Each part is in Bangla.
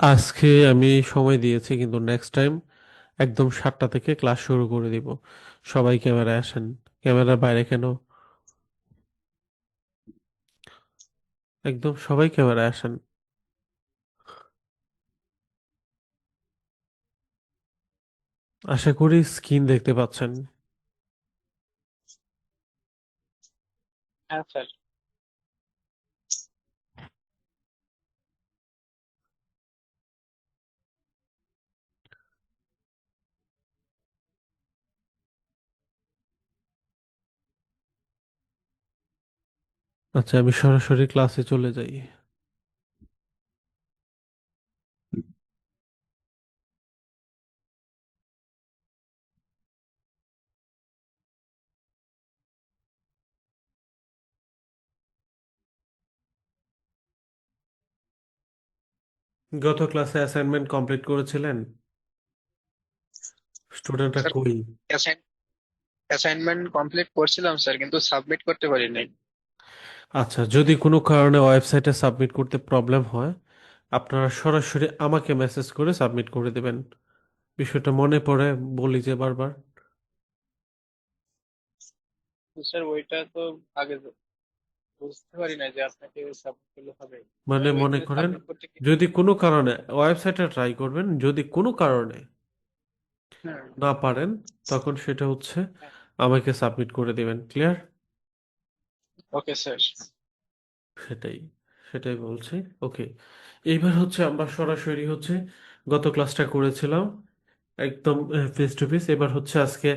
আজকে আমি সময় দিয়েছি, কিন্তু নেক্সট টাইম একদম 7টা থেকে ক্লাস শুরু করে দিব। সবাই ক্যামেরায় আসেন। ক্যামেরার বাইরে কেন? একদম সবাই ক্যামেরায় আসেন। আশা করি স্ক্রিন দেখতে পাচ্ছেন। হ্যাঁ স্যার। আচ্ছা, আমি সরাসরি ক্লাসে চলে যাই। গত ক্লাসে অ্যাসাইনমেন্ট কমপ্লিট করেছিলেন? স্টুডেন্টরা স্যার, কই? অ্যাসাইনমেন্ট কমপ্লিট করছিলাম স্যার, কিন্তু সাবমিট করতে পারি নাই। আচ্ছা, যদি কোনো কারণে ওয়েবসাইটে সাবমিট করতে প্রবলেম হয়, আপনারা সরাসরি আমাকে মেসেজ করে সাবমিট করে দেবেন। বিষয়টা মনে পড়ে, বলি যে বারবার। তো স্যার ওইটা তো আগে বুঝতে পারি না যে আপনাকে সাবমিট করলে হবে। মানে মনে ওইখানে করেন, সাবমিট করতে কি? যদি কোনো কারণে ওয়েবসাইটে ট্রাই করবেন, যদি কোনো কারণে হুম। না পারেন, তখন সেটা হচ্ছে হ্যাঁ। আমাকে সাবমিট করে দিবেন। ক্লিয়ার? Okay sir. সেটাই, সেটাই বলছি। ওকে, এইবার হচ্ছে আমরা সরাসরি হচ্ছে গত ক্লাসটা করেছিলাম একদম ফেস টু ফেস। এবার হচ্ছে আজকে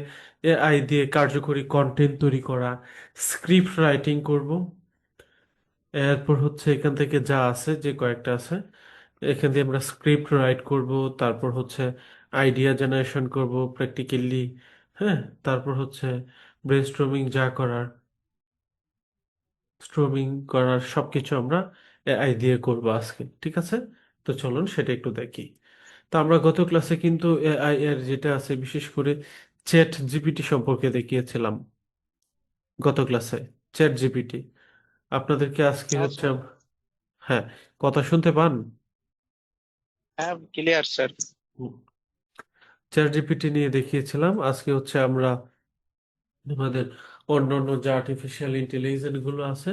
এআই দিয়ে কার্যকরী কন্টেন্ট তৈরি করা, স্ক্রিপ্ট রাইটিং করব। এরপর হচ্ছে এখান থেকে যা আছে, যে কয়েকটা আছে, এখান দিয়ে আমরা স্ক্রিপ্ট রাইট করব। তারপর হচ্ছে আইডিয়া জেনারেশন করব প্র্যাকটিক্যালি। হ্যাঁ, তারপর হচ্ছে ব্রেনস্টর্মিং যা করার, স্ট্রমিং করার সবকিছু আমরা এআই দিয়ে করব আজকে। ঠিক আছে? তো চলুন সেটা একটু দেখি। তো আমরা গত ক্লাসে কিন্তু এআই এর যেটা আছে, বিশেষ করে চ্যাট জিপিটি সম্পর্কে দেখিয়েছিলাম। গত ক্লাসে চ্যাট জিপিটি আপনাদেরকে আজকে হ্যাঁ হচ্ছে স্যার। হ্যাঁ, কথা শুনতে পান? হ্যাঁ, ক্লিয়ার স্যার। চ্যাট জিপিটি নিয়ে দেখিয়েছিলাম। আজকে হচ্ছে আমরা আমাদের অন্য অন্য যে আর্টিফিশিয়াল ইন্টেলিজেন্স গুলো আছে,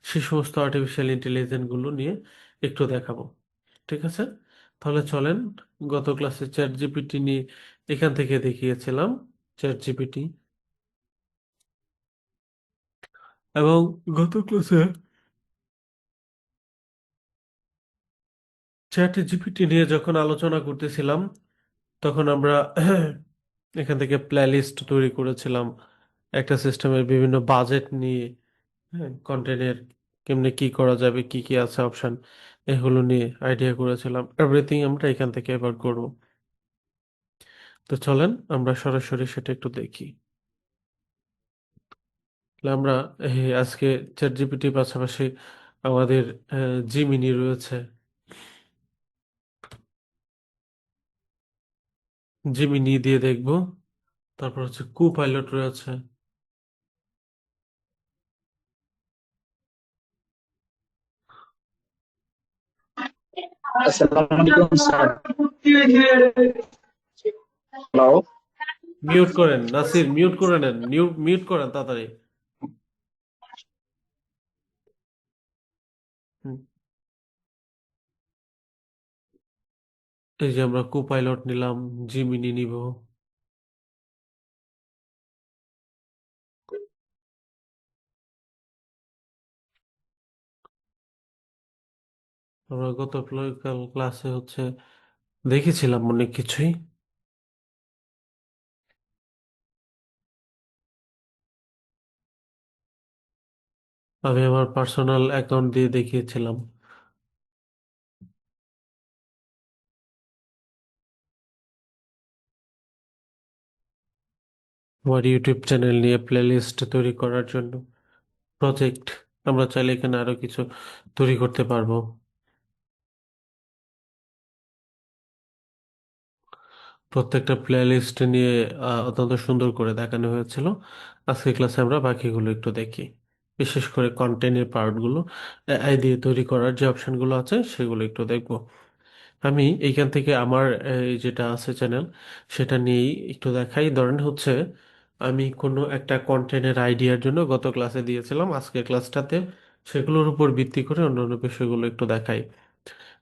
সে সমস্ত আর্টিফিশিয়াল ইন্টেলিজেন্স গুলো নিয়ে একটু দেখাবো। ঠিক আছে? তাহলে চলেন। গত ক্লাসে চ্যাট জিপিটি নিয়ে এখান থেকে দেখিয়েছিলাম চ্যাট জিপিটি। এবং গত ক্লাসে চ্যাট জিপিটি নিয়ে যখন আলোচনা করতেছিলাম, তখন আমরা এখান থেকে প্লেলিস্ট তৈরি করেছিলাম একটা সিস্টেমের বিভিন্ন বাজেট নিয়ে। হ্যাঁ, কন্টেন্টের কেমনে কি করা যাবে, কি কি আছে অপশন, এগুলো নিয়ে আইডিয়া করেছিলাম। এভরিথিং আমরা এখান থেকে এবার করব। তো চলেন আমরা সরাসরি সেটা একটু দেখি। তাহলে আমরা আজকে চ্যাট জিপিটির পাশাপাশি আমাদের জিমিনি রয়েছে। জিমিনি দিয়ে দেখব। তারপর হচ্ছে কু পাইলট রয়েছে। আসসালামু আলাইকুম স্যার। হ্যালো। মিউট করেন নাসির, মিউট করে নেন, মিউট করেন তাড়াতাড়ি। হুম, এই যে আমরা কু পাইলট নিলাম, জিমিনি নিব। আমরা গত ক্লাসে হচ্ছে দেখেছিলাম অনেক কিছুই। আমি আমার পার্সোনাল অ্যাকাউন্ট দিয়ে দেখিয়েছিলাম। আমার ইউটিউব চ্যানেল নিয়ে প্লেলিস্ট তৈরি করার জন্য প্রজেক্ট, আমরা চাইলে এখানে আরো কিছু তৈরি করতে পারবো। প্রত্যেকটা প্লেলিস্ট নিয়ে অত্যন্ত সুন্দর করে দেখানো হয়েছিল। আজকে ক্লাসে আমরা বাকিগুলো একটু দেখি। বিশেষ করে কন্টেন্টের পার্টগুলো এআই দিয়ে তৈরি করার যে অপশনগুলো আছে সেগুলো একটু দেখব। আমি এইখান থেকে আমার যেটা আছে চ্যানেল, সেটা নিয়েই একটু দেখাই। ধরেন হচ্ছে আমি কোনো একটা কন্টেন্টের আইডিয়ার জন্য গত ক্লাসে দিয়েছিলাম, আজকের ক্লাসটাতে সেগুলোর উপর ভিত্তি করে অন্যান্য বিষয়গুলো একটু দেখাই।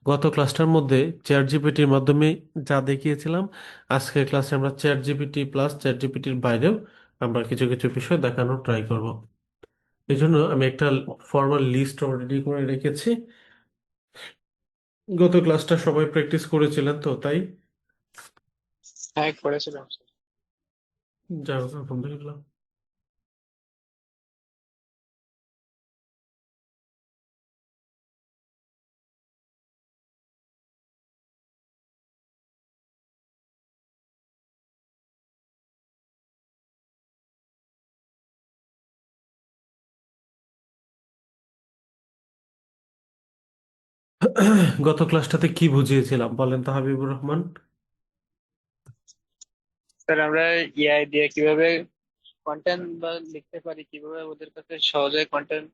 গত ক্লাসটার মধ্যে চ্যাট জিপিটির মাধ্যমে যা দেখিয়েছিলাম, আজকের ক্লাসে আমরা চ্যাট জিপিটি প্লাস চ্যাট জিপিটির বাইরেও আমরা কিছু কিছু বিষয় দেখানোর ট্রাই করব। এই জন্য আমি একটা ফর্মাল লিস্ট অলরেডি করে রেখেছি। গত ক্লাসটা সবাই প্র্যাকটিস করেছিলেন তো, তাই হ্যাঁ, করেছিলাম। যাই হোক আলহামদুলিল্লাহ। গত ক্লাসটাতে কি বুঝিয়েছিলাম বলেন তো হাবিবুর রহমান? স্যার, আমরা এআই দিয়ে কিভাবে কন্টেন্ট বা লিখতে পারি, কিভাবে ওদের কাছে সহজে কন্টেন্ট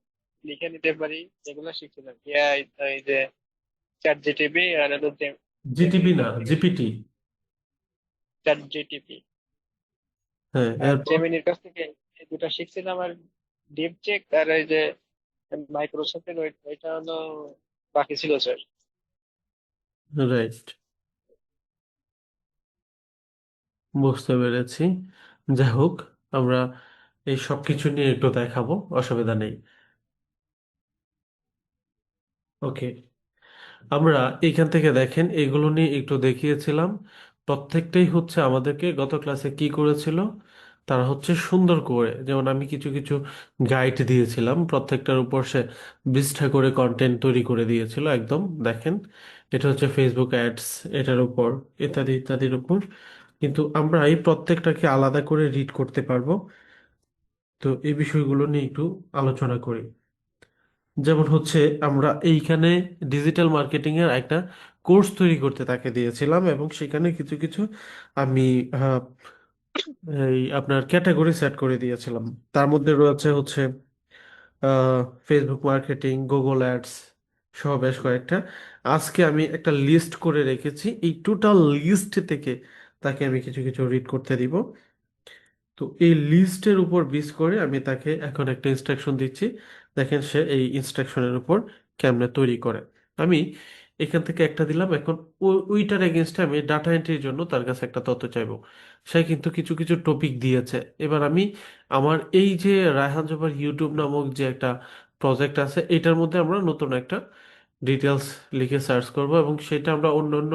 লিখে নিতে পারি, এগুলো শিখছিলাম। এআই, এই যে চ্যাট জিটিপি আর হলো জিটিপি জেমিনির না, কাছ থেকে জিপিটি। চ্যাট জিটিপি হ্যাঁ, আর এরপর? জেমিনির কাছ থেকে এই দুটো শিখছিলাম। আর ডিপ চেক আর এই যে মাইক্রোসফটের ওইটা হলো বাকি ছিল স্যার। রাইট, বুঝতে পেরেছি। যাই হোক, আমরা এই সব কিছু নিয়ে একটু দেখাবো, অসুবিধা নেই। ওকে, আমরা এইখান থেকে দেখেন এগুলো নিয়ে একটু দেখিয়েছিলাম। প্রত্যেকটাই হচ্ছে আমাদেরকে গত ক্লাসে কি করেছিল, তারা হচ্ছে সুন্দর করে, যেমন আমি কিছু কিছু গাইড দিয়েছিলাম, প্রত্যেকটার উপর সে 20টা করে কন্টেন্ট তৈরি করে দিয়েছিল একদম। দেখেন, এটা হচ্ছে ফেসবুক অ্যাডস, এটার উপর ইত্যাদি ইত্যাদির উপর। কিন্তু আমরা এই প্রত্যেকটাকে আলাদা করে রিড করতে পারবো। তো এই বিষয়গুলো নিয়ে একটু আলোচনা করি। যেমন হচ্ছে আমরা এইখানে ডিজিটাল মার্কেটিং এর একটা কোর্স তৈরি করতে তাকে দিয়েছিলাম, এবং সেখানে কিছু কিছু আমি আহ, এই আপনার ক্যাটাগরি সেট করে দিয়েছিলাম। তার মধ্যে রয়েছে হচ্ছে ফেসবুক মার্কেটিং, গুগল অ্যাডস সহ বেশ কয়েকটা। আজকে আমি একটা লিস্ট করে রেখেছি, এই টোটাল লিস্ট থেকে তাকে আমি কিছু কিছু রিড করতে দিব। তো এই লিস্টের উপর বেস করে আমি তাকে এখন একটা ইনস্ট্রাকশন দিচ্ছি। দেখেন সে এই ইনস্ট্রাকশনের উপর কেমনে তৈরি করে। আমি এখান থেকে একটা দিলাম, এখন ওইটার এগেনস্টে আমি ডাটা এন্ট্রির জন্য তার কাছে একটা তথ্য চাইবো। সে কিন্তু কিছু কিছু টপিক দিয়েছে। এবার আমি আমার এই যে রায়হান জোবার ইউটিউব নামক যে একটা প্রজেক্ট আছে, এটার মধ্যে আমরা নতুন একটা ডিটেলস লিখে সার্চ করব, এবং সেটা আমরা অন্য অন্য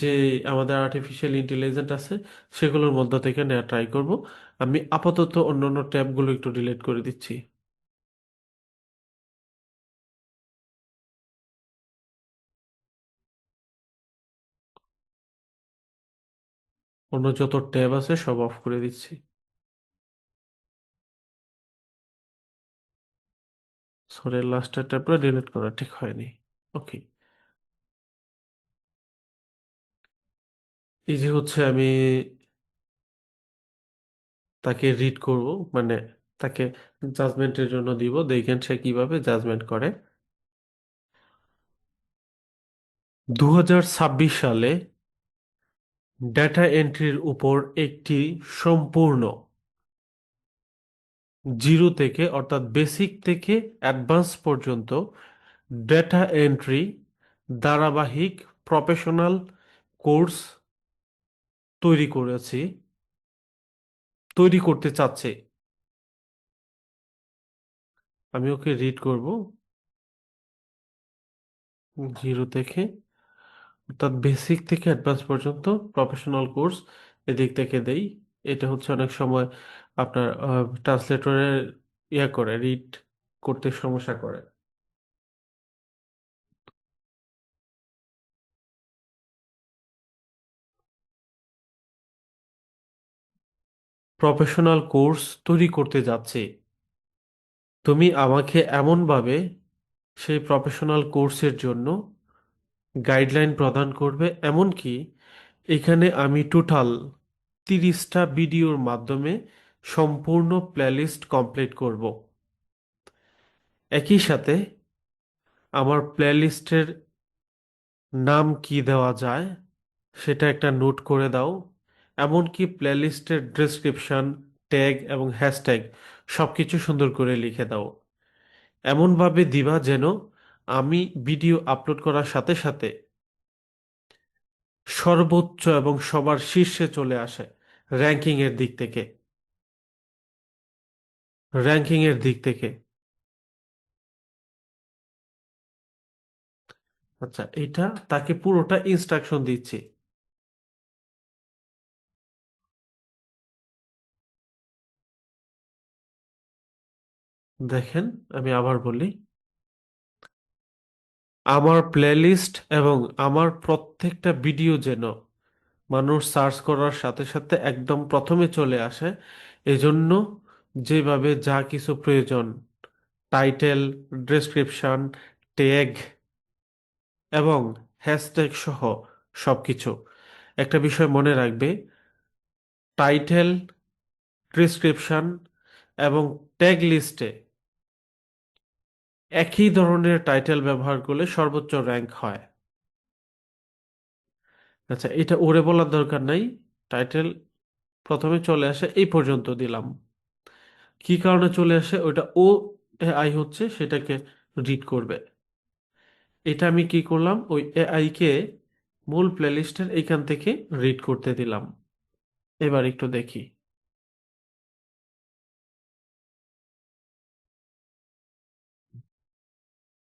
যে আমাদের আর্টিফিশিয়াল ইন্টেলিজেন্ট আছে সেগুলোর মধ্য থেকে নেওয়া ট্রাই করব। আমি আপাতত অন্যান্য ট্যাবগুলো একটু ডিলিট করে দিচ্ছি। অন্য যত ট্যাব আছে সব অফ করে দিচ্ছি। সরি, লাস্টের ট্যাবটা ডিলিট করা ঠিক হয়নি। ওকে, এই যে হচ্ছে আমি তাকে রিড করব, মানে তাকে জাজমেন্টের জন্য দিব, দেখেন সে কিভাবে জাজমেন্ট করে। 2026 সালে ডেটা এন্ট্রির উপর একটি সম্পূর্ণ জিরো থেকে, অর্থাৎ বেসিক থেকে অ্যাডভান্স পর্যন্ত ডেটা এন্ট্রি ধারাবাহিক প্রফেশনাল কোর্স তৈরি করেছি, তৈরি করতে চাচ্ছে। আমি ওকে রিড করব জিরো থেকে, অর্থাৎ বেসিক থেকে অ্যাডভান্স পর্যন্ত প্রফেশনাল কোর্স। এদিক থেকে দেই। এটা হচ্ছে অনেক সময় আপনার ট্রান্সলেটরের ইয়া করে, রিড করতে সমস্যা করে। প্রফেশনাল কোর্স তৈরি করতে যাচ্ছে, তুমি আমাকে এমনভাবে সেই প্রফেশনাল কোর্সের জন্য গাইডলাইন প্রদান করবে, এমনকি এখানে আমি টোটাল 30টা ভিডিওর মাধ্যমে সম্পূর্ণ প্লেলিস্ট কমপ্লিট করব। একই সাথে আমার প্লেলিস্টের নাম কি দেওয়া যায় সেটা একটা নোট করে দাও। এমনকি প্লেলিস্টের ডেসক্রিপশন, ট্যাগ এবং হ্যাশট্যাগ সবকিছু সুন্দর করে লিখে দাও। এমনভাবে দিবা যেন আমি ভিডিও আপলোড করার সাথে সাথে সর্বোচ্চ এবং সবার শীর্ষে চলে আসে র্যাঙ্কিং এর দিক থেকে। র্যাঙ্কিং এর দিক থেকে। আচ্ছা, এটা তাকে পুরোটা ইনস্ট্রাকশন দিচ্ছি। দেখেন, আমি আবার বলি, আমার প্লেলিস্ট এবং আমার প্রত্যেকটা ভিডিও যেন মানুষ সার্চ করার সাথে সাথে একদম প্রথমে চলে আসে, এজন্য যেভাবে যা কিছু প্রয়োজন, টাইটেল, ডেসক্রিপশন, ট্যাগ এবং হ্যাশট্যাগ সহ সবকিছু। একটা বিষয় মনে রাখবে, টাইটেল, ডেসক্রিপশন এবং ট্যাগ লিস্টে একই ধরনের টাইটেল ব্যবহার করলে সর্বোচ্চ র্যাঙ্ক হয়। আচ্ছা, এটা ওরে বলার দরকার নাই। টাইটেল প্রথমে চলে আসে এই পর্যন্ত দিলাম। কি কারণে চলে আসে ওইটা ও এআই হচ্ছে সেটাকে রিড করবে। এটা আমি কি করলাম, ওই এআই কে মূল প্লেলিস্টের এইখান থেকে রিড করতে দিলাম। এবার একটু দেখি।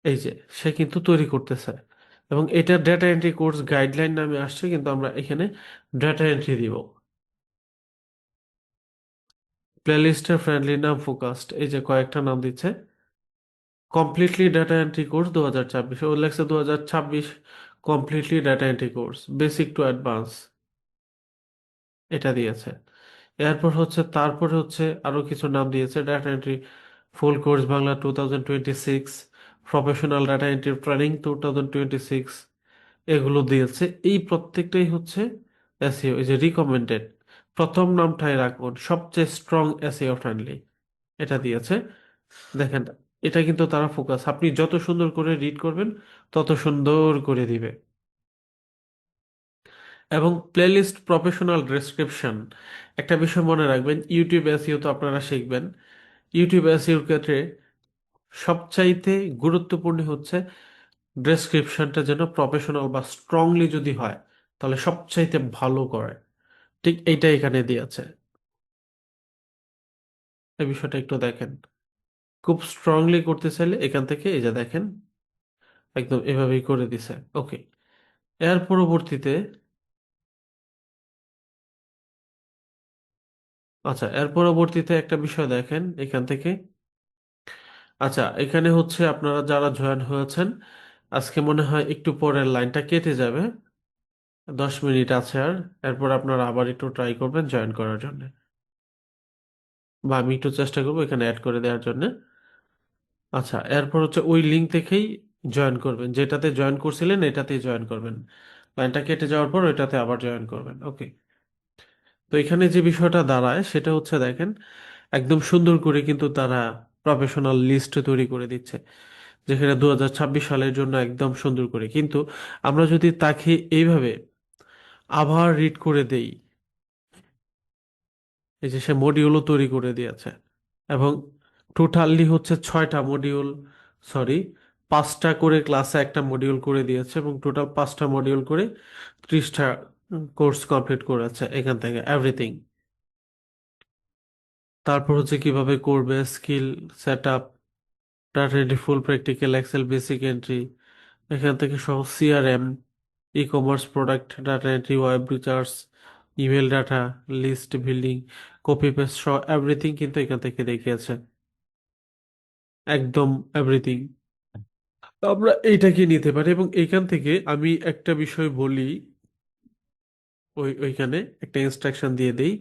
এই যে, সে কিন্তু তৈরি করতেছে এবং এটা ডেটা এন্ট্রি কোর্স গাইডলাইন নামে আসছে, কিন্তু আমরা এখানে ডেটা এন্ট্রি দিব। প্লেলিস্টের ফ্রেন্ডলি নাম, ফোকাসড, এই যে কয়েকটা নাম দিচ্ছে। কমপ্লিটলি ডাটা এন্ট্রি কোর্স 2024, ও লেখছে 2026 completely data entry course basic to advance, এটা দিয়েছে। এরপর হচ্ছে, তারপরে হচ্ছে আরো কিছু নাম দিয়েছে, data entry full course Bangla 2026, professional data entry training 2026, এগুলো দিয়েছে। এই প্রত্যেকটাই হচ্ছে এসইও, এই যে রিকমেন্ডেড, প্রথম নামটাই রাখুন সবচেয়ে স্ট্রং এসইও ফ্রেন্ডলি, এটা দিয়েছে। দেখেন, এটা কিন্তু তারা ফোকাস, আপনি যত সুন্দর করে রিড করবেন তত সুন্দর করে দিবে। এবং প্লেলিস্ট, প্রফেশনাল ডেসক্রিপশন, একটা বিষয় মনে রাখবেন, ইউটিউব এসইও তো আপনারা শিখবেন। ইউটিউব এসইওর ক্ষেত্রে সবচাইতে গুরুত্বপূর্ণ হচ্ছে ডেসক্রিপশনটা যেন প্রফেশনাল বা স্ট্রংলি যদি হয় তাহলে সবচাইতে ভালো করে। ঠিক এইটা এখানে দিয়েছে। এই বিষয়টা একটু দেখেন, খুব স্ট্রংলি করতে চাইলে এখান থেকে এই যে দেখেন একদম এভাবেই করে দিছে। ওকে, এর পরবর্তীতে, আচ্ছা এর পরবর্তীতে একটা বিষয় দেখেন এখান থেকে। আচ্ছা, এখানে হচ্ছে আপনারা যারা জয়েন হয়েছেন, আজকে মনে হয় একটু পরের লাইনটা কেটে যাবে, 10 মিনিট আছে আর। এরপর আপনারা আবার একটু ট্রাই করবেন জয়েন করার জন্য, বা আমি একটু চেষ্টা করবো এখানে অ্যাড করে দেওয়ার জন্য। আচ্ছা, এরপর হচ্ছে ওই লিঙ্ক থেকেই জয়েন করবেন, যেটাতে জয়েন করছিলেন এটাতেই জয়েন করবেন। লাইনটা কেটে যাওয়ার পর ওইটাতে আবার জয়েন করবেন। ওকে। তো এখানে যে বিষয়টা দাঁড়ায় সেটা হচ্ছে দেখেন, একদম সুন্দর করে কিন্তু তারা প্রফেশনাল লিস্ট তৈরি করে দিচ্ছে, যেখানে 2026 সালের জন্য একদম সুন্দর করে। কিন্তু আমরা যদি তাকে এইভাবে আবার রিড করে দেই, এই যে সে মডিউলও তৈরি করে দিয়েছে, এবং টোটালি হচ্ছে 6টা মডিউল, সরি 5টা করে ক্লাসে একটা মডিউল করে দিয়েছে, এবং টোটাল 5টা মডিউল করে 30টা কোর্স কমপ্লিট করেছে এখান থেকে এভরিথিং। তারপর হচ্ছে কিভাবে করবে, skill set up, data entry full practical, excel basic entry, এখান থেকে সহ CRM, e commerce product data entry, web research, email data, list building, copy paste সহ এভরিথিং কিন্তু এখান থেকে দেখিয়েছে, একদম এভরিথিং। আমরা এইটাকে নিতে পারি, এবং এইখান থেকে আমি একটা বিষয় বলি, ওইখানে একটা ইনস্ট্রাকশন দিয়ে দেই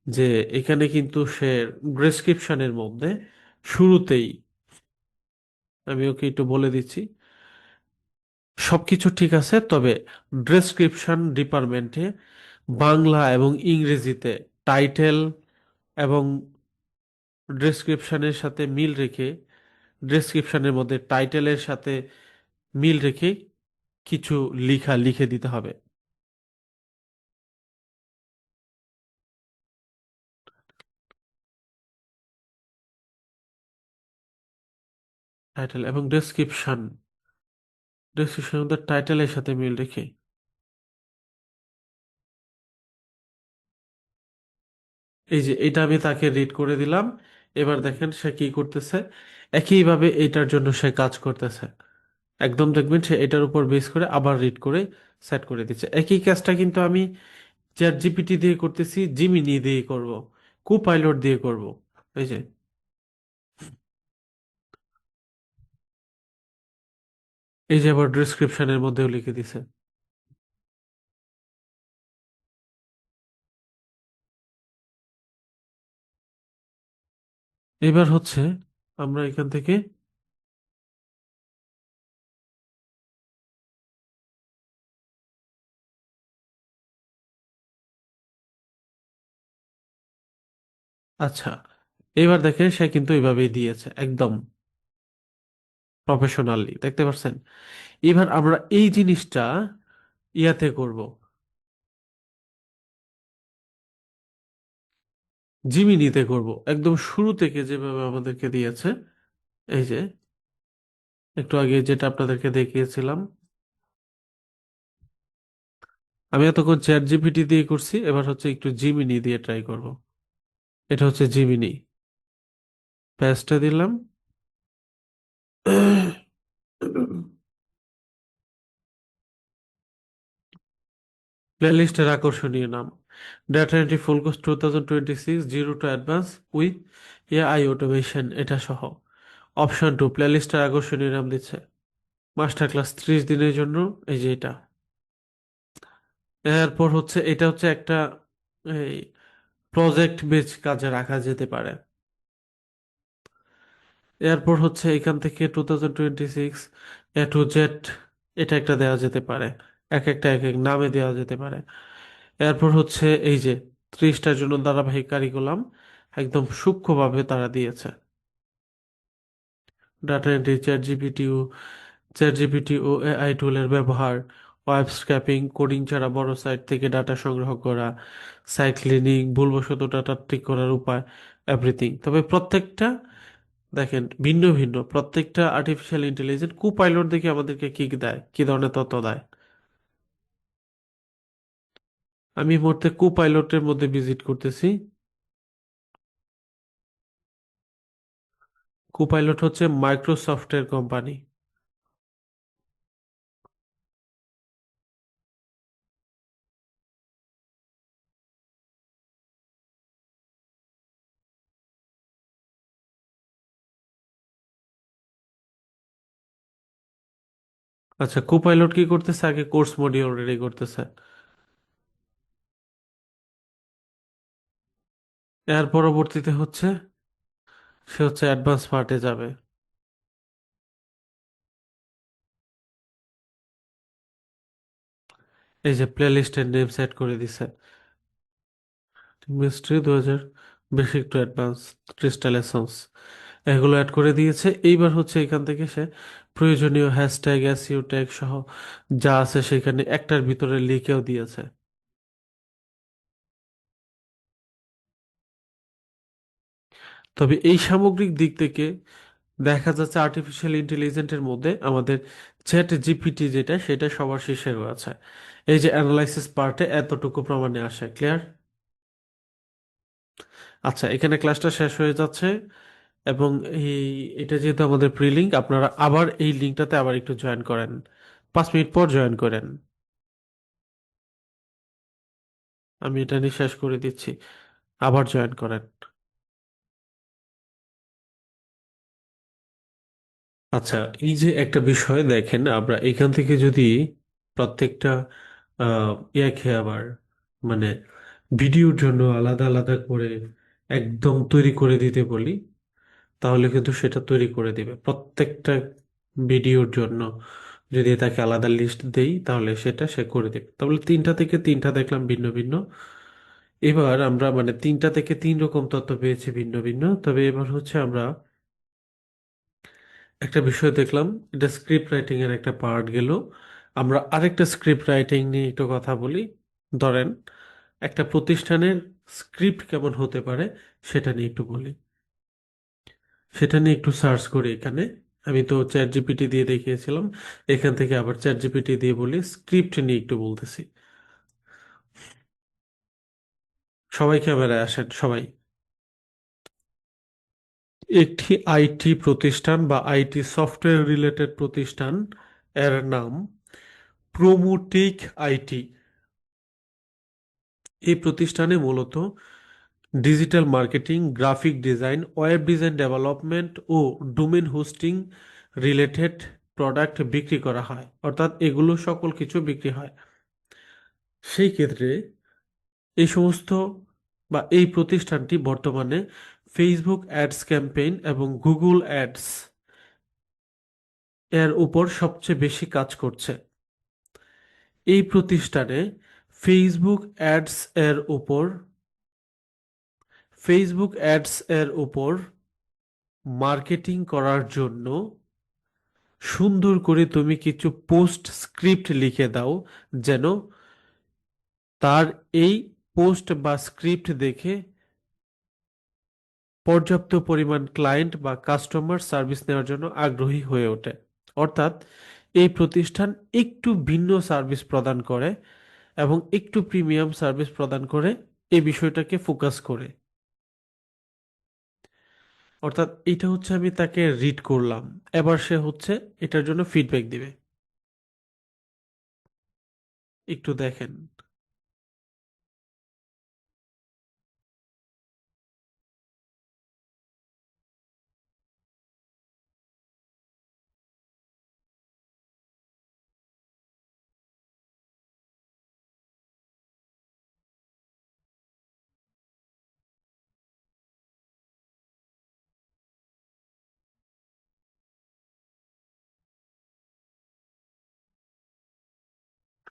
যে এখানে কিন্তু সে ডেসক্রিপশনের মধ্যে শুরুতেই, আমি ওকে একটু বলে দিচ্ছি, সবকিছু ঠিক আছে, তবে ডেসক্রিপশন ডিপার্টমেন্টে বাংলা এবং ইংরেজিতে টাইটেল এবং ডেসক্রিপশনের সাথে মিল রেখে, ডেসক্রিপশনের মধ্যে টাইটেলের সাথে মিল রেখে কিছু লিখে দিতে হবে। টাইটেল এবং ডেসক্রিপশন, ডেসক্রিপশন মধ্যে টাইটেলের সাথে মিল রেখে। এই যে এটা আমি তাকে রিড করে দিলাম। এবার দেখেন সে কি করতেছে, একইভাবে এটার জন্য সে কাজ করতেছে। একদম দেখবেন সে এটার উপর বেস করে আবার রিড করে সেট করে দিচ্ছে। একই কাজটা কিন্তু আমি চ্যাট জিপিটি দিয়ে করতেছি, জিমিনি দিয়ে করব, কোপাইলট দিয়ে করব। এই যে, এই যে আবার ডিসক্রিপশনের মধ্যেও লিখে দিছে। এবার হচ্ছে আমরা এখান থেকে, আচ্ছা, এবার দেখেন সে কিন্তু এইভাবেই দিয়েছে একদম প্রফেশনালি, দেখতে পাচ্ছেন? এবার আমরা এই জিনিসটা ইয়াতে করব, জিমিনিতে করব, একদম শুরু থেকে যেভাবে আমাদেরকে দিয়েছে। এই যে একটু আগে যেটা আপনাদেরকে দেখিয়েছিলাম, আমি এতক্ষণ চ্যাট জিপিটি দিয়ে করছি, এবার হচ্ছে একটু জিমিনি দিয়ে ট্রাই করব। এটা হচ্ছে জিমিনি, প্যাচটা দিলাম। প্লেলিস্টের আকর্ষণীয় নাম, data entry full course 2026 zero to advance with AI automation, এটা সহ। অপশন টু, প্লেলিস্টের আকর্ষণীয় নাম দিচ্ছে মাস্টার ক্লাস 30 দিনের জন্য। এই যে এটা, এরপর হচ্ছে এটা হচ্ছে একটা এই প্রজেক্ট বেচ কাজে রাখা যেতে পারে। এরপর হচ্ছে এখান থেকে 2026 A to Z, এটা একটা দেওয়া যেতে পারে, এক একটা এক এক নামে দেওয়া যেতে পারে। এরপর হচ্ছে এই যে 30টার জন্য ধারাবাহিক কারিকুলাম, একদম সূক্ষ্মভাবে তারা দিয়েছে। ডাটা এন্ট্রি, চ্যাট জিপিটি ও এআই টুলের ব্যবহার, ওয়েব স্ক্র্যাপিং, কোডিং ছাড়া বড় সাইট থেকে ডাটা সংগ্রহ করা, সাইট ক্লিনিং, ভুলবশত ডাটা ঠিক করার উপায়, এভরিথিং। তবে প্রত্যেকটা দেখেন ভিন্ন ভিন্ন, প্রত্যেকটা আর্টিফিশিয়াল ইন্টেলিজেন্স কুপাইলট দেখে আমাদেরকে কি দেয়, কি ধরনের তথ্য দেয়। আমি এই মুহূর্তে কুপাইলটের মধ্যে ভিজিট করতেছি। কোপাইলট হচ্ছে মাইক্রোসফটের কোম্পানি। আচ্ছা, কোপাইলট কি করতেছে, আগে কোর্স মডিউল রেডি করতেছে, এর পরবর্তীতে হচ্ছে সে হচ্ছে অ্যাডভান্স পার্টে যাবে। এই যে প্লে লিস্টের নেম সেট করে দিছে, mystery 2000, basic to advance, crystal essence, এগুলো অ্যাড করে দিয়েছে। এইবার হচ্ছে এখান থেকে সে প্রয়োজনীয় হ্যাশট্যাগ, এসইও ট্যাগ সহ যা আছে সেখানে একটার ভিতরে লিখেও দিয়েছে। তবে এই সামগ্রিক দিক থেকে দেখা যাচ্ছে আর্টিফিশিয়াল ইন্টেলিজেন্সের মধ্যে আমাদের চ্যাট জিপিটি যেটা, সেটা সবার শীর্ষে রয়েছে। এই যে অ্যানালাইসিস পার্টে এতটুকু প্রমাণে আসে, ক্লিয়ার? আচ্ছা, এখানে ক্লাসটা শেষ হয়ে যাচ্ছে। এবং এই, এটা যেহেতু আমাদের প্রি লিঙ্ক, আপনারা আবার এই লিঙ্কটাতে আবার একটু জয়েন করেন, 5 মিনিট পর জয়েন করেন। আমি এটা নিয়ে শেষ করে দিচ্ছি, আবার জয়েন করেন। আচ্ছা, এই যে একটা বিষয় দেখেন, আমরা এখান থেকে যদি প্রত্যেকটা ইয়াকে আবার মানে ভিডিওর জন্য আলাদা আলাদা করে একদম তৈরি করে দিতে বলি, তাহলে কিন্তু সেটা তৈরি করে দিবে প্রত্যেকটা ভিডিওর জন্য। যদি তাকে আলাদা লিস্ট দেই তাহলে সেটা সে করে দেবে। তাহলে 3টা থেকে 3টা দেখলাম ভিন্ন ভিন্ন। এবার আমরা মানে 3টা থেকে 3 রকম তথ্য পেয়েছি ভিন্ন ভিন্ন। তবে এবার হচ্ছে আমরা একটা বিষয় দেখলাম, এটা স্ক্রিপ্ট রাইটিং এর একটা পার্ট গেল। আমরা আরেকটা স্ক্রিপ্ট রাইটিং নিয়ে একটু কথা বলি। ধরেন একটা প্রতিষ্ঠানের স্ক্রিপ্ট কেমন হতে পারে সেটা নিয়ে একটু বলি। সেটা নিয়ে একটু সার্চ করি এখানে। আমি তো চ্যাট জিপিটি দিয়ে দেখিয়েছিলাম, এখান থেকে আবার চ্যাট জিপিটি দিয়ে বলি, স্ক্রিপ্ট নিয়ে একটু বলতেছি। সবাই ক্যামেরায় আসেন, সবাই। একটি আইটি প্রতিষ্ঠান বা আইটি সফটওয়্যার রিলেটেড প্রতিষ্ঠান, এর নাম প্রোমোটেক আইটি। এই প্রতিষ্ঠানে মূলত digital marketing, graphic design, web design development ও ডোমেন হোস্টিং রিলেটেড প্রোডাক্ট বিক্রি করা হয়, অর্থাৎ এগুলো সকল কিছু বিক্রি হয়। সেই ক্ষেত্রে এই সমস্ত বা এই প্রতিষ্ঠানটি বর্তমানে ফেসবুক অ্যাডস ক্যাম্পেইন এবং গুগল অ্যাডস এর উপর সবচেয়ে বেশি কাজ করছে। এই প্রতিষ্ঠানে ফেসবুক অ্যাডস এর উপর ফেসবুক অ্যাডস এর উপর মার্কেটিং করার জন্য সুন্দর করে তুমি কিছু পোস্ট স্ক্রিপ্ট লিখে দাও, যেন তার এই পোস্ট বা স্ক্রিপ্ট দেখে পর্যাপ্ত পরিমাণ ক্লায়েন্ট বা কাস্টমার সার্ভিস নেওয়ার জন্য আগ্রহী হয়ে ওঠে। অর্থাৎ এই প্রতিষ্ঠান একটু ভিন্ন সার্ভিস প্রদান করে এবং একটু প্রিমিয়াম সার্ভিস প্রদান করে, এই বিষয়টাকে ফোকাস করে। অর্থাৎ এটা হচ্ছে আমি তাকে রিড করলাম, এবার সে হচ্ছে এটার জন্য ফিডব্যাক দিবে। একটু দেখেন।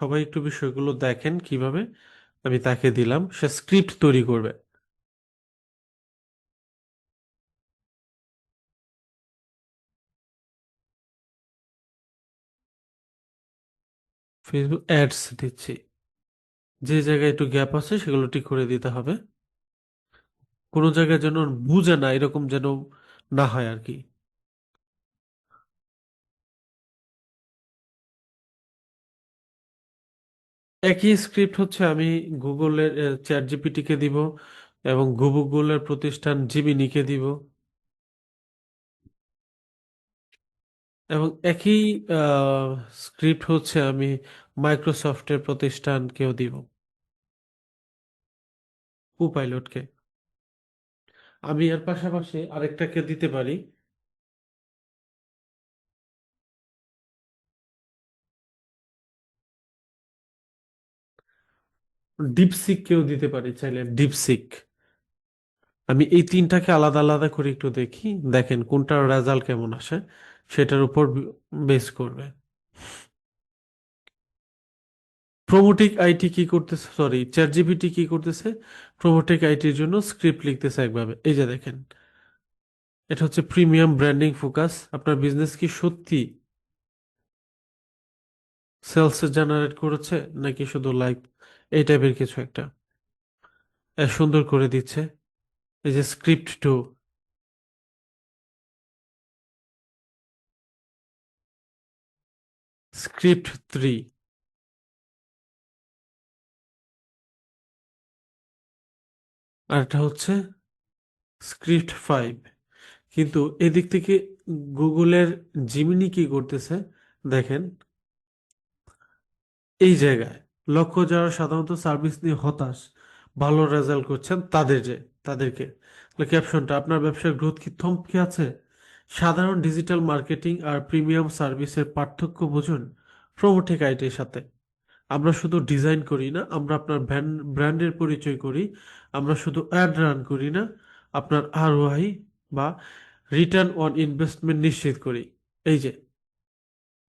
সবাই একটু বিষয়গুলো দেখেন কিভাবে আমি তাকে দিলাম, সে স্ক্রিপ্ট তৈরি করবে। ফেসবুক অ্যাডস দিচ্ছি, যে জায়গায় একটু গ্যাপ আছে সেগুলো ঠিক করে দিতে হবে। কোনো জায়গায় যেন বুঝে না, এরকম যেন না হয় আর কি। একই স্ক্রিপ্ট হচ্ছে আমি গুগলের চ্যাট জিপিটিকে দিব এবং গুগলের প্রতিষ্ঠান জিমিনিকে দিব, এবং একই স্ক্রিপ্ট হচ্ছে আমি মাইক্রোসফটের প্রতিষ্ঠানকেও দিব, কুপাইলটকে। আমি এর পাশাপাশি আরেকটাকে দিতে পারি, ডিপসিককেও দিতে পারি চাইলে, ডিপসিক। আমি এই তিনটাকে আলাদা আলাদা করে একটু দেখি, দেখেন কোনটার রেজাল্ট কেমন আসে, সেটার উপর বেস করবে। প্রোমোটিক আইটি কি করতেছে, সরি চ্যাট জিপিটি কি করতেছে, প্রোমোটিক আইটির জন্য স্ক্রিপ্ট লিখতেছে একভাবে। এই যে দেখেন, এটা হচ্ছে প্রিমিয়াম ব্র্যান্ডিং ফোকাস। আপনার বিজনেস কি সত্যি সেলস জেনারেট করেছে, নাকি শুধু লাইক এই টাইপের কিছু একটা। সুন্দর করে দিচ্ছে। এই যে স্ক্রিপ্ট টু, স্ক্রিপ্ট থ্রি, আর এটা হচ্ছে স্ক্রিপ্ট ফাইভ। কিন্তু এদিক থেকে গুগলের জিমিনি কি করতেছে দেখেন, এই জায়গায় লক্ষ্য যারা সাধারণত সার্ভিস নিয়ে হতাশ, ভালো রেজাল্ট করছেন তাদেরকে ক্যাপশনটা, আপনার ব্যবসার গ্রোথ কি থমকে আছে? সাধারণ ডিজিটাল মার্কেটিং আর প্রিমিয়াম সার্ভিসের পার্থক্য বুঝুন প্রোমোটেক আইটির সাথে। আমরা শুধু ডিজাইন করি না, আমরা আপনার ব্র্যান্ডের পরিচয় করি। আমরা শুধু অ্যাড রান করি না, আপনার আরওআই বা রিটার্ন অন ইনভেস্টমেন্ট নিশ্চিত করি। এই যে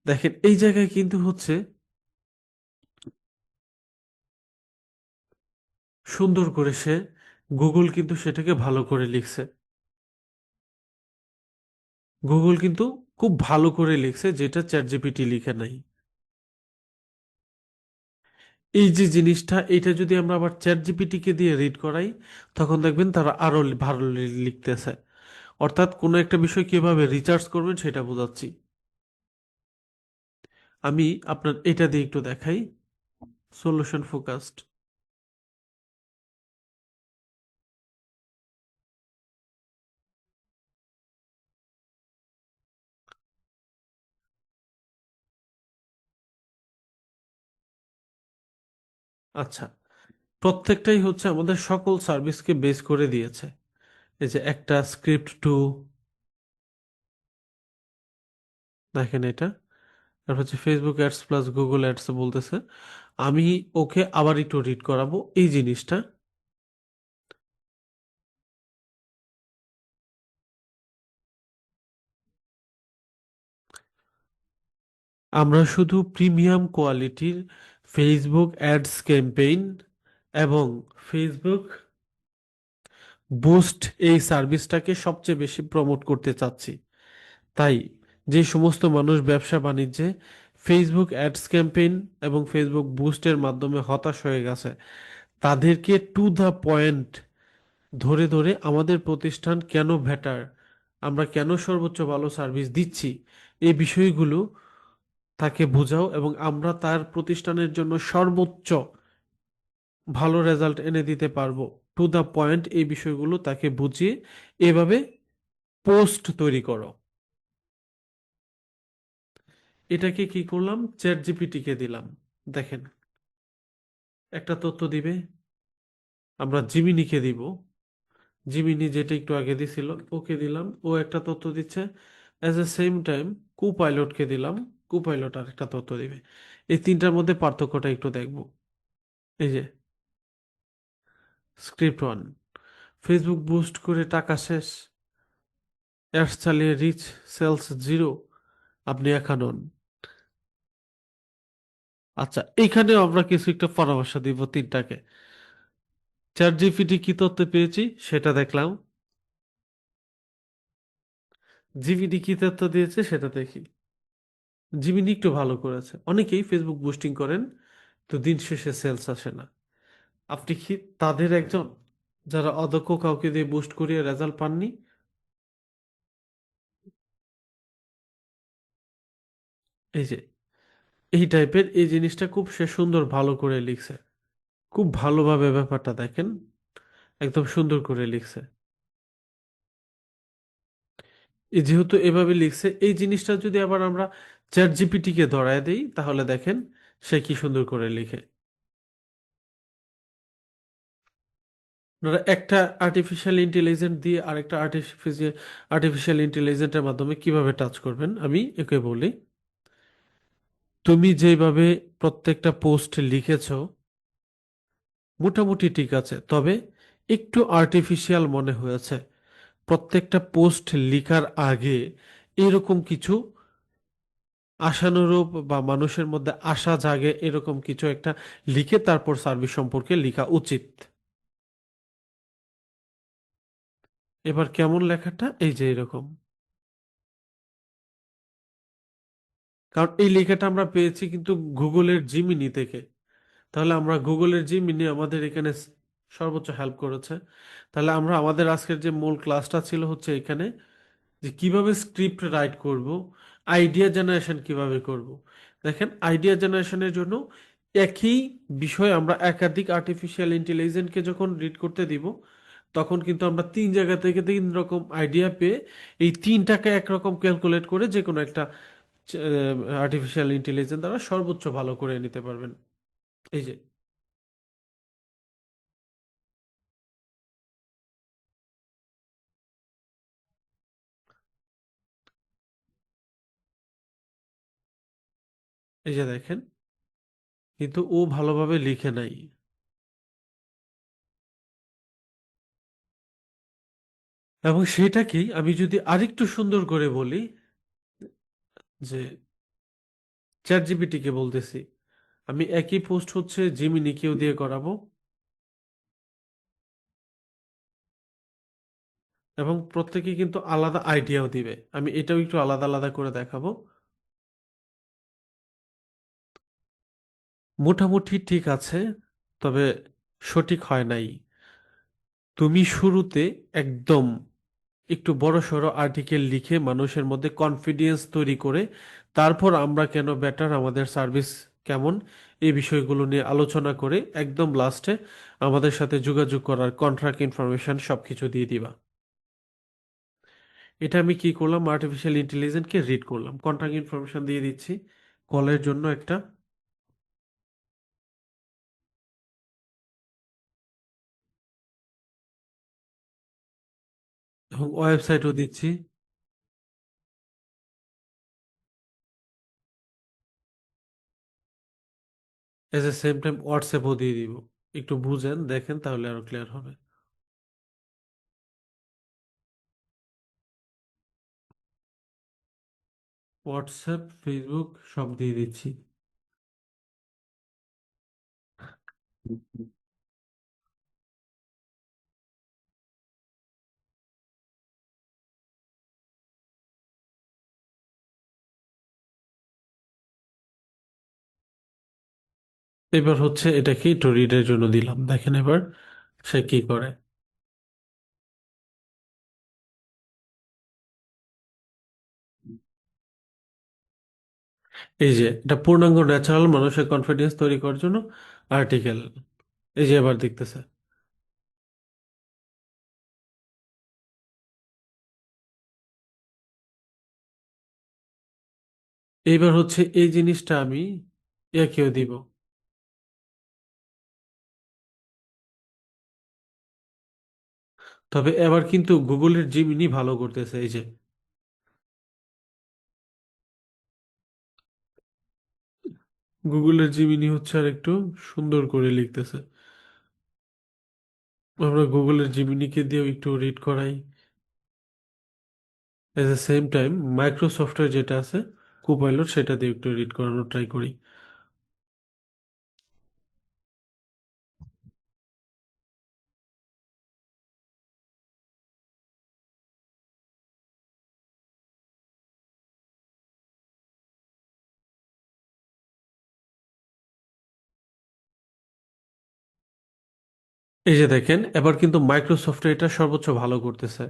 দেখেন, এই জায়গায় কিন্তু হচ্ছে সুন্দর করে সে, গুগল কিন্তু সেটাকে ভালো করে লিখছে। গুগল কিন্তু খুব ভালো করে লিখছে, যেটা চ্যাট জিপিটি লিখে নাই। এই যে জিনিসটা, এটা যদি আমরা আবার চ্যাট জিপিটিকে দিয়ে রিড করাই, তখন দেখবেন তারা আরো ভালো লিখতেছে। অর্থাৎ কোনো একটা বিষয় কিভাবে রিসার্চ করবেন সেটা বোঝাচ্ছি। আমি আপনার এটা দিয়ে একটু দেখাই, সলিউশন ফোকাসড। আচ্ছা, প্রত্যেকটাই হচ্ছে আমাদের সকল সার্ভিসকে বেস করে দিয়েছে। এই যে একটা স্ক্রিপ্ট টু, দেখেন এটা। তারপর হচ্ছে Facebook ads plus Google ads বলতেছে। আমি ওকে আবার একটু রিড করাবো এই জিনিসটা। আমরা শুধু প্রিমিয়াম কোয়ালিটির ফেসবুক অ্যাডস ক্যাম্পেইন এবং ফেসবুক বুস্ট এই সার্ভিসটাকে সবচেয়ে বেশি প্রমোট করতে চাচ্ছি। তাই যে সমস্ত মানুষ ব্যবসা বাণিজ্যে ফেসবুক অ্যাডস ক্যাম্পেইন এবং ফেসবুক বুস্টের মাধ্যমে হতাশ হয়ে গেছে, তাদেরকে টু দ্য পয়েন্ট ধরে ধরে আমাদের প্রতিষ্ঠান কেন বেটার, আমরা কেন সর্বোচ্চ ভালো সার্ভিস দিচ্ছি, এই বিষয়গুলো তাকে বোঝাও এবং আমরা তার প্রতিষ্ঠানের জন্য সর্বোচ্চ ভালো রেজাল্ট এনে দিতে পারবো। টু দ্য পয়েন্ট এই বিষয়গুলো তাকে বুঝিয়ে এভাবে পোস্ট তৈরি করো। এটাকে কি করলাম, চ্যাট জিপিটিকে দিলাম। দেখেন, একটা তথ্য দিবে, আমরা জিমিনিকে দিব। জিমিনি যেটা একটু আগে দিছিল ওকে দিলাম, ও একটা তথ্য দিচ্ছে। অ্যাট দ্য সেম টাইম কুপাইলটকে দিলাম, কুপাইলট আর একটা তথ্য দিবে। এই তিনটার মধ্যে পার্থক্যটা একটু দেখব। এই যে স্ক্রিপ্ট ওয়ান, ফেসবুক বুস্ট করে টাকা শেষ, অ্যাডস চালিয়ে রিচ সেলস জিরো, আপনি একা নন। আচ্ছা, এইখানেও আমরা কিছু একটা পরামর্শ দিব তিনটাকে। চ্যাট জিপিটি কি তথ্য পেয়েছি সেটা দেখলাম, জিমিনি কি তথ্য দিয়েছে সেটা দেখি। জিমিনি একটু ভালো করেছে, অনেকেই ফেসবুক বুস্টিং করেন তো দিন শেষে সেলস আসে না। আপনি কি তাদের একজন, যারা অদক্ষ কাউকে দিয়ে বুস্ট করিয়ে রেজাল্ট পাননি? এই যে এই টাইপের এই জিনিসটা খুব সে সুন্দর ভালো করে লিখছে, খুব ভালোভাবে ব্যাপারটা দেখেন, একদম সুন্দর করে লিখছে। এই যেহেতু এভাবে লিখছে, এই জিনিসটা যদি আবার আমরা চ্যাট জিপিটি কে ধরায় দেই তাহলে দেখেন সে কি সুন্দর করে লিখে। আপনারা একটা আর্টিফিশিয়াল ইন্টেলিজেন্ট দিয়ে আরেকটা আর্টিফিশিয়াল ইন্টেলিজেন্টের মাধ্যমে কিভাবে টাচ করবেন আমি একে বলি। তুমি যেভাবে প্রত্যেকটা পোস্ট লিখেছো মোটামুটি ঠিক আছে, তবে একটু আর্টিফিশিয়াল মনে হয়েছে। প্রত্যেকটা পোস্ট লিখার আগে এরকম কিছু আশানুরূপ বা মানুষের মধ্যে আশা জাগে এরকম কিছু একটা লিখে তারপর সার্ভিস সম্পর্কে লেখা উচিত। এবার কেমন লেখাটা, এই যে এরকম। কারণ এই লেখাটা আমরা পেয়েছি কিন্তু গুগলের জিমিনি থেকে। তাহলে আমরা গুগলের জিমিনি আমাদের এখানে সর্বোচ্চ হেল্প করেছে। তাহলে আমরা আমাদের আজকের যে মূল ক্লাসটা ছিল হচ্ছে এখানে, যে কিভাবে স্ক্রিপ্ট রাইট করব, আইডিয়া জেনারেশন কিভাবে করব। দেখেন, আইডিয়া জেনারেশনের জন্য একই বিষয় আমরা একাধিক আর্টিফিশিয়াল ইন্টেলিজেন্সকে যখন রিড করতে দিব, তখন কিন্তু আমরা তিন জায়গা থেকে তিন রকম আইডিয়া পেয়ে এই তিনটাকে একরকম ক্যালকুলেট করে যে কোনো একটা আর্টিফিশিয়াল ইন্টেলিজেন্স দ্বারা সর্বোচ্চ ভালো করে নিতে পারবেন। এই যে এই যে দেখেন, কিন্তু ও ভালোভাবে লিখে নাই। এবং সেটাকেই আমি যদি আরেকটু সুন্দর করে বলি, যে চ্যাট জিপিটিকে বলতেছি আমি একই পোস্ট হচ্ছে জিমিনিকেও দিয়ে করাবো, এবং প্রত্যেকে কিন্তু আলাদা আইডিয়াও দিবে। আমি এটাও একটু আলাদা আলাদা করে দেখাবো। মোটামুটি ঠিক আছে, তবে সঠিক হয় নাই। তুমি শুরুতে একদম একটু বড় সড়ো আর্টিকেল লিখে মানুষের মধ্যে কনফিডেন্স তৈরি করে তারপর আমরা কেন বেটার, আমাদের সার্ভিস কেমন, এই বিষয়গুলো নিয়ে আলোচনা করে একদম লাস্টে আমাদের সাথে যোগাযোগ করার কন্ট্রাক্ট ইনফরমেশন সবকিছু দিয়ে দিবা। এটা আমি কি করলাম, আর্টিফিশিয়াল ইন্টেলিজেন্সকে রিড করলাম, কন্ট্রাক্ট ইনফরমেশন দিয়ে দিচ্ছি কলের জন্য একটা, এবং ওয়েবসাইটও দিচ্ছি। এট দ্য সেম টাইম হোয়াটসঅ্যাপও দিয়ে দিব। একটু বুঝেন দেখেন তাহলে আরো ক্লিয়ার হবে। হোয়াটসঅ্যাপ, ফেসবুক সব দিয়ে দিচ্ছি। এবার হচ্ছে এটাকে একটু রিডের জন্য দিলাম, দেখেন এবার সে কি করে। এই যে এটা পূর্ণাঙ্গ ন্যাচারাল মানুষের কনফিডেন্স তৈরি করার জন্য আর্টিকেল, এই যে এবার দেখতেছে। এইবার হচ্ছে এই জিনিসটা আমি একেও দিব। তবে এবার কিন্তু গুগলের জিমিনি ভালো করতেছে, এই যে গুগলের জিমিনি হচ্ছে আর একটু সুন্দর করে লিখতেছে। আমরা গুগলের জিমিনিকে দিয়েও একটু রিড করাই। এট দ্য সেম টাইম মাইক্রোসফটের যেটা আছে কোপাইলট, সেটা দিয়ে একটু রিড করানোর ট্রাই করি। এই যে দেখেন এবার কিন্তু মাইক্রোসফটে এটা সর্বোচ্চ ভালো করতেছে।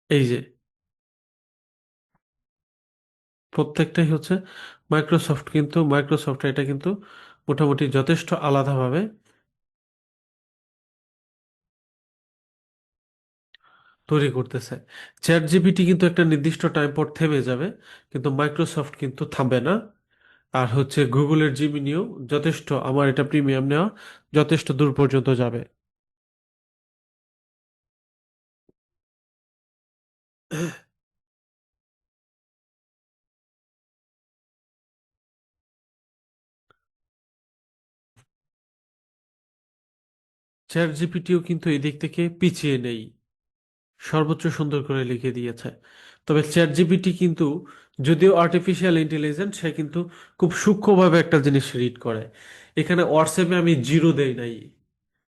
এই যে প্রত্যেকটাই হচ্ছে মাইক্রোসফট এটা কিন্তু মোটামুটি যথেষ্ট আলাদাভাবে তৈরি করতেছে। চ্যাট জিপিটি কিন্তু একটা নির্দিষ্ট টাইম পর থেমে যাবে, কিন্তু মাইক্রোসফট কিন্তু থামবে না। আর হচ্ছে গুগলের জিমিনিও যথেষ্ট, আমার এটা প্রিমিয়াম নেওয়া, যথেষ্ট দূর পর্যন্ত যাবে। চ্যাট জিপিটিও কিন্তু এদিক থেকে পিছিয়ে নেই, সর্বোচ্চ সুন্দর করে লিখে দিয়েছে। তবে চ্যাট জিপিটি কিন্তু, যদিও আর্টিফিশিয়াল ইন্টেলিজেন্স, সে কিন্তু খুব সূক্ষ্মভাবে একটা জিনিস রিড করে। এখানে হোয়াটসঅ্যাপে আমি জিরো দেই নাই,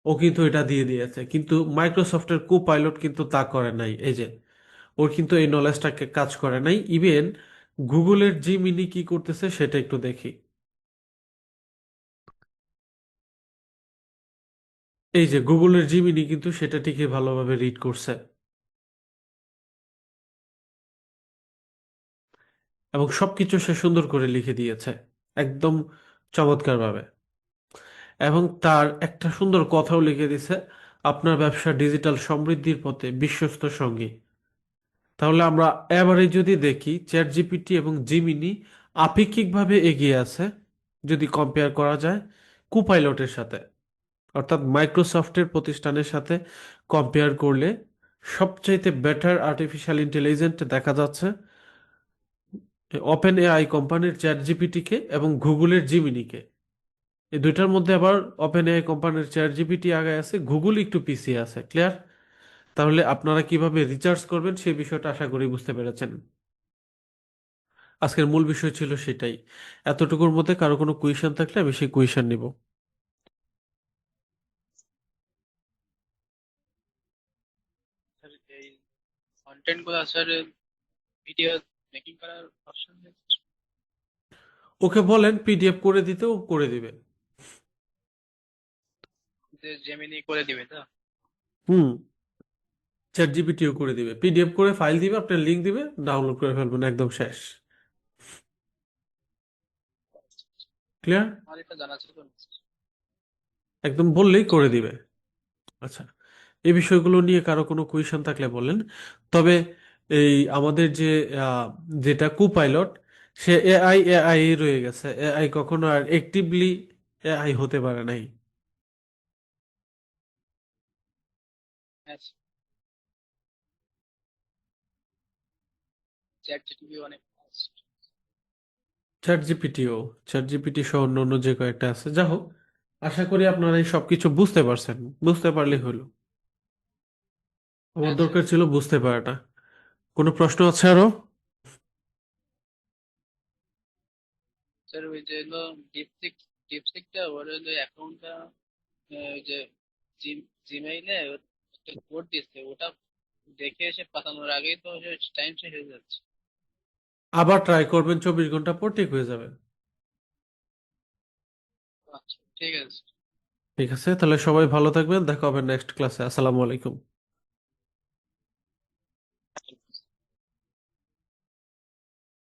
ও কিন্তু এটা দিয়ে দিয়েছে, কিন্তু মাইক্রোসফটের কো পাইলট কিন্তু তা করে নাই। এই যে ওর কিন্তু এই নলেজটাকে কাজ করে নাই। ইভেন গুগলের জিমিনি কি করতেছে সেটা একটু দেখি। এই যে গুগলের জিমিনি কিন্তু সেটা ঠিকই ভালোভাবে রিড করছে, এবং সবকিছু সে সুন্দর করে লিখে দিয়েছে, একদম চমৎকারভাবে। এবং তার একটা সুন্দর কথাও লিখে দিছে, আপনার ব্যবসা ডিজিটাল সমৃদ্ধির পথে বিশ্বস্ত সঙ্গী। তাহলে আমরা এবারে যদি দেখি চ্যাট জিপিটি এবং জিমিনি আপেক্ষিকভাবে এগিয়ে আছে যদি কম্পেয়ার করা যায় কুপাইলটের সাথে, অর্থাৎ মাইক্রোসফটের প্রতিষ্ঠানের সাথে কম্পেয়ার করলে সবচাইতে বেটার আর্টিফিশিয়াল ইন্টেলিজেন্ট দেখা যাচ্ছে ওপেন এআই কোম্পানির চ্যাট জিপিটিকে এবং গুগলের জিমিনিকে। এই দুইটার মধ্যে আবার ওপেন এআই কোম্পানির চ্যাট জিপিটি আগে আছে, গুগল একটু পিছিয়ে আছে। ক্লিয়ার? তাহলে আপনারা কিভাবে রিচার্জ করবেন সেই বিষয়টা আশা করি বুঝতে পেরেছেন। আজকের মূল বিষয় ছিল সেটাই। এতটুকুর মধ্যে কারো কোনো কুয়েশন থাকলে আমি সেই কুয়েশন নিব। স্যার এই কন্টেন্ট গুলো স্যার ভিডিও মেকিং করার অপশন ওকে বলেন পিডিএফ করে দিতে, ও করে দিবে। যে জেমিনি করে দিবে তো? হুম, চ্যাট জিপিটিও করে দিবে, পিডিএফ করে ফাইল দিবে, আপনার লিঙ্ক দিবে, ডাউনলোড করে ফেলবেন, একদম শেষ। ক্লিয়ার? আমার এটা জানা ছিল না। একদম বললেই বুঝতে করে পারলাম। দিবে। আচ্ছা, এই বিষয়গুলো নিয়ে কারো কোনো কোয়েশ্চেন থাকলে বলেন। তবে এই আমাদের যে আহ, যেটা কুপাইলট, সে এআই এআই রয়ে গেছে, এআই কখনো আর অ্যাক্টিভলি এআই হতে পারে নাই। হ্যাঁ, চ্যাট জিটিপি অনেক fast। চ্যাট জিপিটিও, চ্যাট জিপিটি সহ অন্য অন্য যে কয়েকটা আছে, যা হোক, আশা করি আপনারা এই সবকিছু বুঝতে পারছেন। বুঝতে পারলে হলো, আমার হ্যাঁ স্যার। দরকার ছিল বুঝতে পারাটা। কোনো প্রশ্ন আছে আরো? স্যার ওই যে হলো ডিপসিক, ডিপসিকটা ওর হলো অ্যাকাউন্টটা, ওই যে জিমেইলে একটা কোড দিচ্ছে, ওটা দেখে এসে পাঠানোর আগেই তো টাইম শেষ হয়ে যাচ্ছে। আবার ট্রাই করবেন, 24 ঘন্টা পর ঠিক হয়ে যাবে। আচ্ছা ঠিক আছে। ঠিক আছে, তাহলে সবাই ভালো থাকবেন, দেখা হবে নেক্সট ক্লাসে। আসসালামু আলাইকুম।